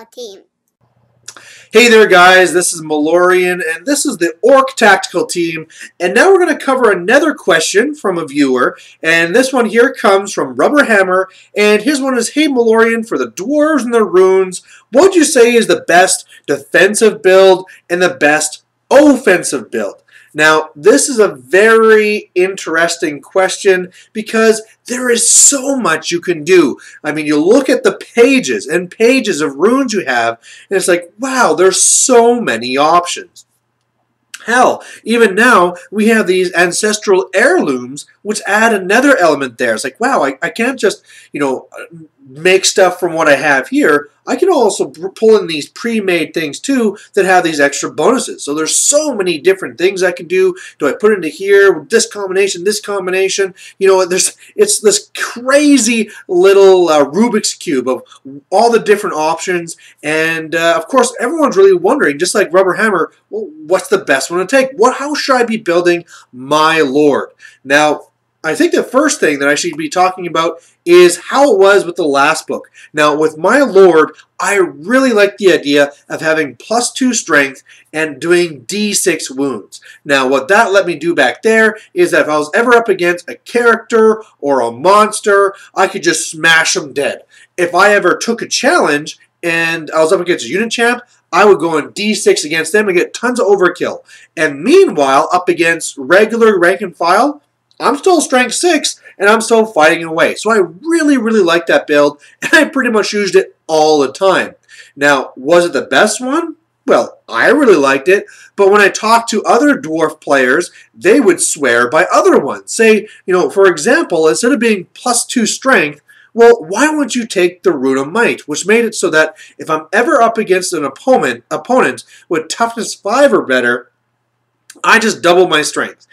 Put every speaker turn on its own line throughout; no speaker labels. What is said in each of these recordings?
team.
Hey there guys, this is Malorian and this is the Orc Tactical Team, and now we're going to cover another question from a viewer, and this one here comes from Rubber Hammer, and his one is, hey Malorian, for the Dwarves and the Runes, what would you say is the best defensive build and the best offensive build? Now, this is a very interesting question because there is so much you can do. I mean, you look at the pages and pages of runes you have, and it's like, wow, there's so many options. Hell, even now, we have these ancestral heirlooms, which add another element there. It's like, wow, I can't just, make stuff from what I have here. I can also pull in these pre-made things too that have these extra bonuses. So there's so many different things I can do. Do I put into here with this combination, this combination? It's this crazy little Rubik's Cube of all the different options. And of course, everyone's really wondering, just like Rubber Hammer, well, what's the best one to take? How should I be building my Lord? Now, I think the first thing that I should be talking about is how it was with the last book. Now, with my Lord, I really like the idea of having +2 strength and doing D6 wounds. Now, what that let me do back there is that if I was ever up against a character or a monster, I could just smash them dead. If I ever took a challenge and I was up against a unit champ, I would go on D6 against them and get tons of overkill. And meanwhile, up against regular rank and file, I'm still strength 6, and I'm still fighting away. So I really, really like that build, and I pretty much used it all the time. Now, was it the best one? Well, I really liked it, but when I talked to other Dwarf players, they would swear by other ones. Say, for example, instead of being +2 strength, well, why wouldn't you take the Rune of Might, which made it so that if I'm ever up against an opponent with toughness 5 or better, I just double my strength.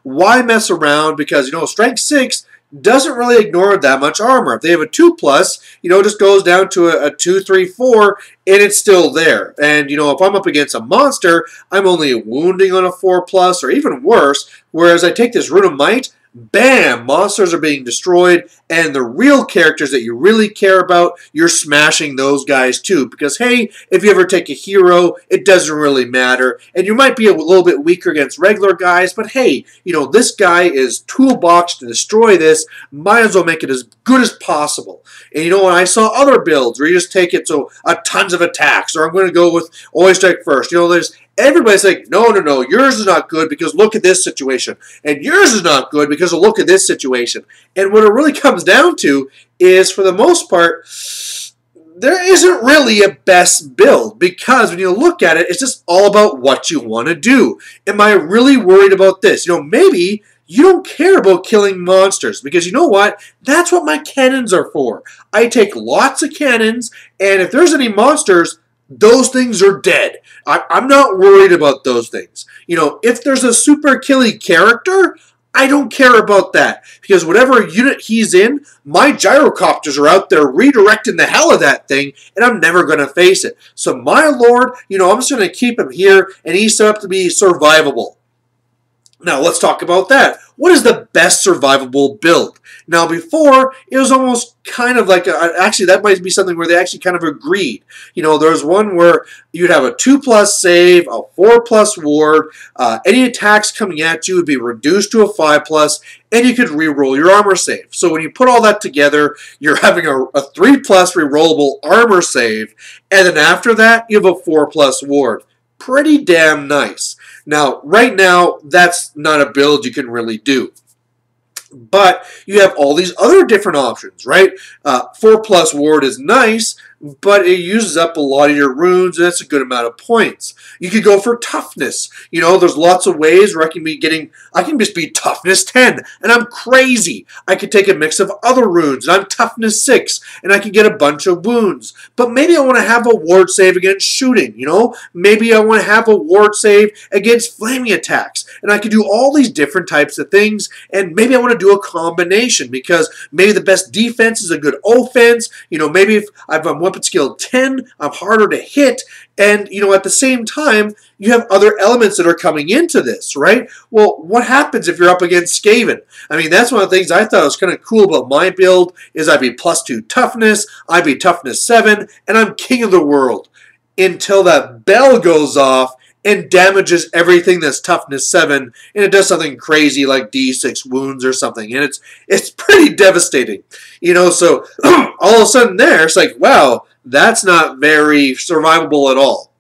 Why mess around? Because, strength 6 doesn't really ignore that much armor. If they have a 2+, it just goes down to a 2, 3, 4, and it's still there. And, if I'm up against a monster, I'm only wounding on a 4+, or even worse, whereas I take this Rune of Might, bam, monsters are being destroyed, and the real characters that you really care about, you're smashing those guys too. Because, hey, if you ever take a hero, it doesn't really matter. And you might be a little bit weaker against regular guys, but hey, this guy is toolbox to destroy this. Might as well make it as good as possible. And when I saw other builds where you just take it to tons of attacks, or I'm going to go with always strike first. Everybody's like, no, yours is not good because look at this situation. And yours is not good because look at this situation. And what it really comes down to is, for the most part, there isn't really a best build, because when you look at it, it's just all about what you want to do. Am I really worried about this? Maybe you don't care about killing monsters, because you know what? That's what my cannons are for. I take lots of cannons, and if there's any monsters, those things are dead. I'm not worried about those things. If there's a super killy character, I don't care about that. Because whatever unit he's in, my gyrocopters are out there redirecting the hell of that thing, and I'm never going to face it. So my Lord, I'm just going to keep him here, and he's set up to be survivable. Now, let's talk about that. What is the best survivable build? Now, before, it was almost kind of like, actually, that might be something where they actually kind of agreed. There's one where you'd have a 2+ save, a 4+ ward, any attacks coming at you would be reduced to a 5+, and you could reroll your armor save. So when you put all that together, you're having a 3+ rerollable armor save, and then after that, you have a 4+ ward. Pretty damn nice. Now, right now, that's not a build you can really do. But you have all these other different options, right? 4+ ward is nice, but it uses up a lot of your runes, and that's a good amount of points. You could go for toughness. There's lots of ways where I can just be toughness 10, and I'm crazy. I could take a mix of other runes, and I'm toughness 6, and I can get a bunch of wounds. But maybe I want to have a ward save against shooting, Maybe I want to have a ward save against flaming attacks, and I can do all these different types of things, and maybe I want to do a combination, because maybe the best defense is a good offense. Maybe if I'm weapon skill 10, I'm harder to hit, and, you know, at the same time, you have other elements that are coming into this, right? Well, what happens if you're up against Skaven? I mean, that's one of the things I thought was kind of cool about my build, is I'd be +2 toughness, I'd be toughness 7, and I'm king of the world. Until that bell goes off and damages everything that's toughness 7, and it does something crazy like D6 wounds or something, and it's pretty devastating. You know, so all of a sudden there, it's like, wow, that's not very survivable at all.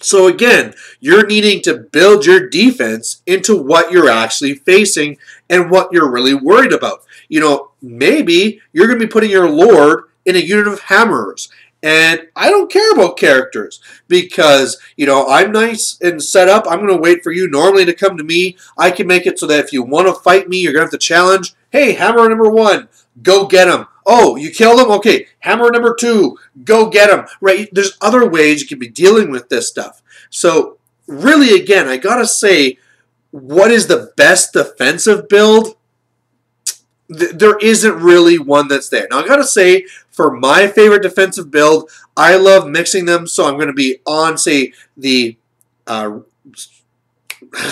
So again, you're needing to build your defense into what you're actually facing and what you're really worried about. You know, maybe you're going to be putting your Lord in a unit of hammerers. And I don't care about characters because, you know, I'm nice and set up. I'm going to wait for you normally to come to me. I can make it so that if you want to fight me, you're going to have to challenge. Hey, hammer number 1, go get him. Oh, you killed him? Okay, hammer number 2, go get him. Right? There's other ways you can be dealing with this stuff. So really, again, I got to say, what is the best defensive build? There isn't really one that's there. Now, I gotta say, for my favorite defensive build, I love mixing them, so I'm going to be on, say, the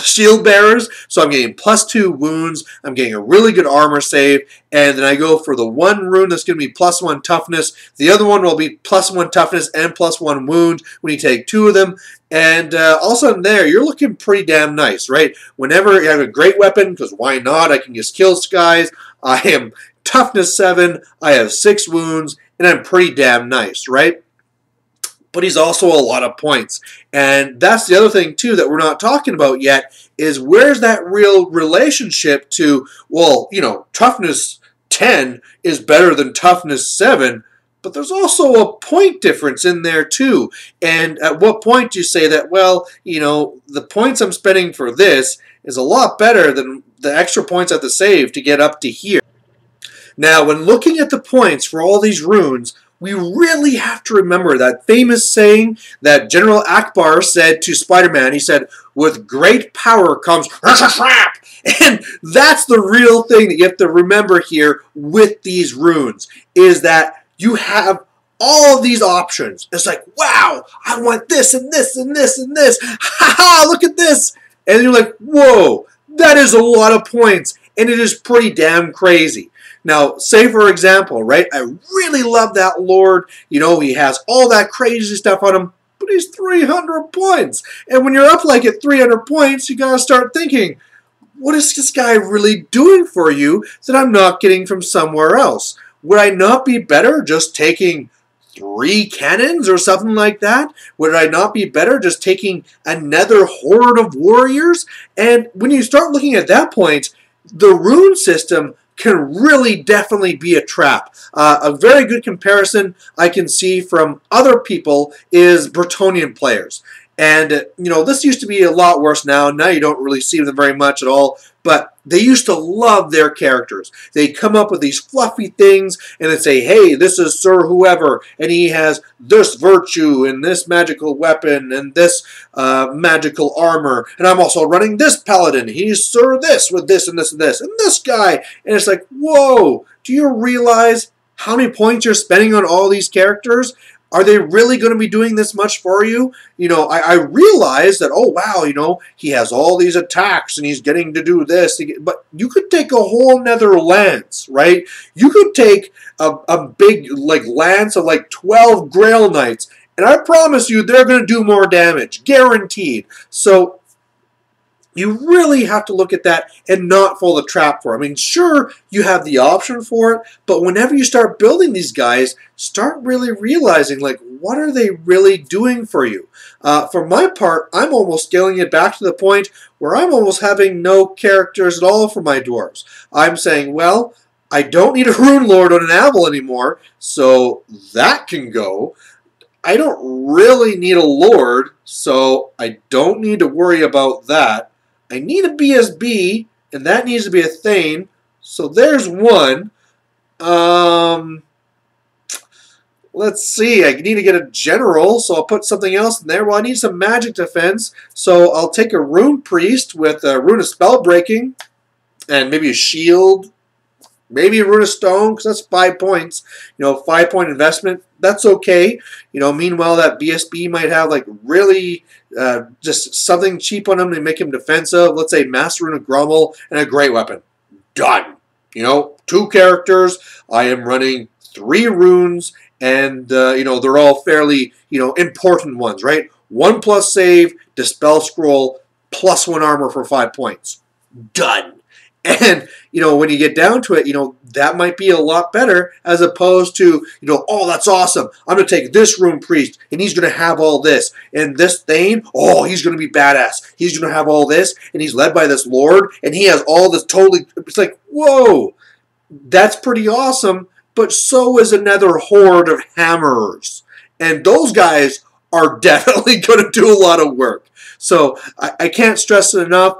shield bearers, so I'm getting +2 wounds, I'm getting a really good armor save, and then I go for the one rune that's going to be +1 toughness. The other one will be +1 toughness and +1 wound when you take 2 of them, and all of a sudden there, you're looking pretty damn nice, right? Whenever you have a great weapon, because why not, I can just kill skies, I am toughness 7, I have 6 wounds, and I'm pretty damn nice, right? But he's also a lot of points. And that's the other thing, too, that we're not talking about yet, is where's that real relationship to, well, you know, toughness 10 is better than toughness 7, but there's also a point difference in there, too. And at what point do you say that, well, you know, the points I'm spending for this is a lot better than the extra points I have to save to get up to here. Now, when looking at the points for all these runes, we really have to remember that famous saying that General Akbar said to Spider-Man. He said, with great power comes a trap. And that's the real thing that you have to remember here with these runes, is that you have all of these options. It's like, wow, I want this and this and this and this. Ha ha, look at this. And you're like, whoa, that is a lot of points. And it is pretty damn crazy. Now, say for example, right, I really love that Lord. You know, he has all that crazy stuff on him, but he's 300 points. And when you're up like at 300 points, you got to start thinking, what is this guy really doing for you that I'm not getting from somewhere else? Would I not be better just taking 3 cannons or something like that? Would I not be better just taking another horde of warriors? And when you start looking at that point, the rune system can really definitely be a trap. A very good comparison I can see from other people is Bretonnian players. And, you know, this used to be a lot worse now. Now you don't really see them very much at all. But they used to love their characters. They'd come up with these fluffy things and they'd say, hey, this is Sir Whoever, and he has this virtue and this magical weapon and this magical armor. And I'm also running this paladin. He's Sir this with this and this and this. And this guy. And it's like, whoa, do you realize how many points you're spending on all these characters? Are they really going to be doing this much for you? You know, I realize that, oh, wow, you know, he has all these attacks and he's getting to do this. But you could take a whole nother lance, right? You could take a big, like, lance of, like, 12 Grail Knights. And I promise you, they're going to do more damage. Guaranteed. So you really have to look at that and not fall the trap for it. I mean, sure, you have the option for it, but whenever you start building these guys, start really realizing, like, what are they really doing for you? For my part, I'm almost scaling it back to the point where I'm almost having no characters at all for my dwarves. I'm saying, well, I don't need a Rune Lord on an Aval anymore, so that can go. I don't really need a Lord, so I don't need to worry about that. I need a BSB, and that needs to be a Thane. So there's one. Let's see. I need to get a General, so I'll put something else in there. Well, I need some magic defense, so I'll take a Rune Priest with a Rune of Spell Breaking, and maybe a Shield. Maybe Rune of Stone, because that's 5 points. 5-point investment, that's okay. Meanwhile, that BSB might have like really just something cheap on him to make him defensive. Let's say Master Rune of Grummel and a great weapon. Done. 2 characters. I am running 3 runes, and they're all fairly important ones, right? 1+ save, Dispel Scroll, +1 armor for 5 points. Done. And, when you get down to it, that might be a lot better as opposed to, oh, that's awesome. I'm going to take this Rune Priest, and he's going to have all this. And this Thane, oh, he's going to be badass. He's going to have all this, and he's led by this Lord, and he has all this totally, it's like, whoa, that's pretty awesome, but so is another horde of hammerers. And those guys are definitely going to do a lot of work. So I can't stress it enough.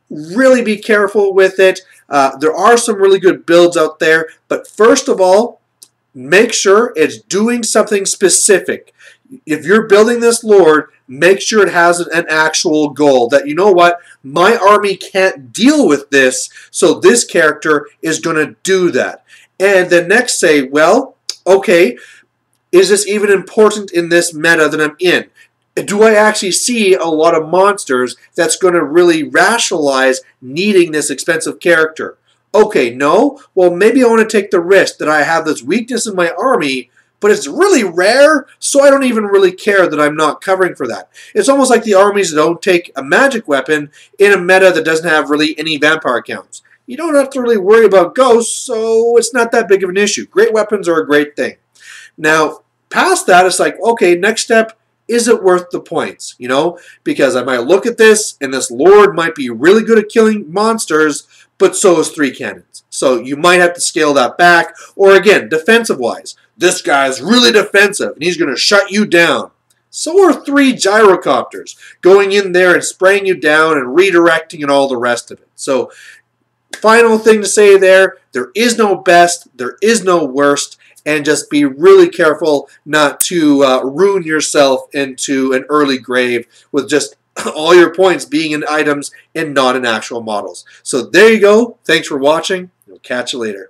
Really be careful with it. There are some really good builds out there, but first of all, make sure it's doing something specific. If you're building this Lord, make sure it has an actual goal. That, what, my army can't deal with this, so this character is going to do that. And then next say, well, okay, is this even important in this meta that I'm in? Do I actually see a lot of monsters that's going to really rationalize needing this expensive character? Okay, no? Well, maybe I want to take the risk that I have this weakness in my army, but it's really rare, so I don't even really care that I'm not covering for that. It's almost like the armies that don't take a magic weapon in a meta that doesn't have really any vampire counts. You don't have to really worry about ghosts, so it's not that big of an issue. Great weapons are a great thing. Now, past that, it's like, okay, next step, is it worth the points? Because I might look at this, and this Lord might be really good at killing monsters, but so is 3 cannons. So you might have to scale that back. Or again, defensive-wise, this guy's really defensive, and he's going to shut you down. So are 3 gyrocopters going in there and spraying you down and redirecting and all the rest of it. So final thing to say there is no best, there is no worst. And just be really careful not to ruin yourself into an early grave with just all your points being in items and not in actual models. So there you go. Thanks for watching. We'll catch you later.